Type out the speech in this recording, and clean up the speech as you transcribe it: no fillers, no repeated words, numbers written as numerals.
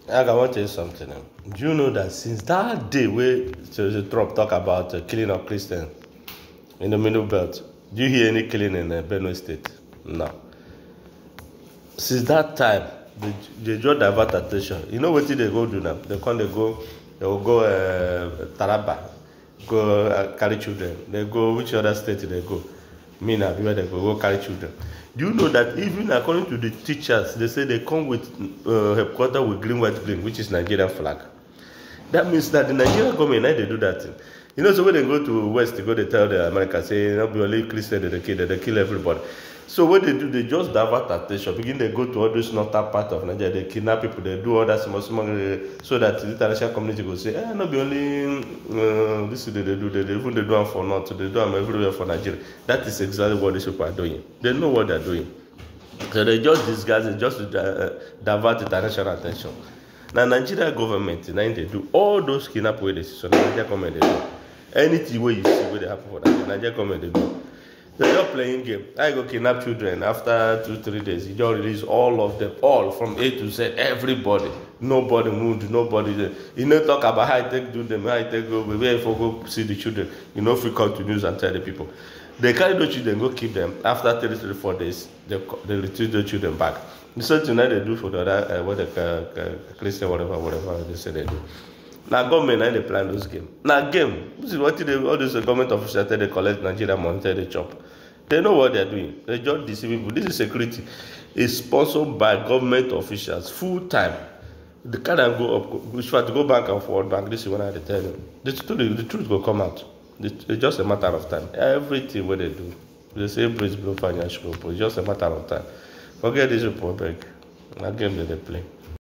I want to tell you something. Do you know that since that day where Trump talk about killing of Christians in the Middle Belt, do you hear any killing in Benue State? No. Since that time, they just divert attention. You know what they go do now? They will go Taraba, go carry children. They go, which other state they go? Mina, where they go carry children. Do you know that even according to the teachers, they say they come with headquarters with green, white, green, which is Nigerian flag. That means that the Nigerian government, now they do that thing. You know, so when they go to West, they tell the America, say, not be only Christian that they kill everybody. So what they do, they just divert attention. Begin they go to all those northern part of Nigeria, they kidnap people, they do all that small, so that the international community will say, not be only this is they do, they even they do them for North, they do them everywhere for Nigeria. That is exactly what these people are doing. They know what they're doing. So they just disguise it, just to divert international attention. Now Nigeria government, now they do all those kidnap way they see. So Nigeria government they do. Anything where you see where they happen for Nigeria government they do. They're just playing game. I go kidnap children after 2-3 days. You just release all of them, all from A to Z, everybody. Nobody moved, nobody. You know, talk about how I take do them, how I take go, where if I go see the children. You know, if we come to news and tell the people. They carry those children, go keep them. After 3-4 days, they retrieve the children back. The same thing that they do for the other, what they Christian, whatever they say they do. Now government now they plan those games. Now game, this is what all these government officials they collect Nigeria money, they chop. They know what they're doing. They just deceive people. This is security. It's sponsored by government officials full time. The kind of go up, which to go back and forward back. This is what I tell them. The truth will come out. It's just a matter of time. Everything what they do, they say praise blow financial, it's just a matter of time. Forget this report back. That game that they play.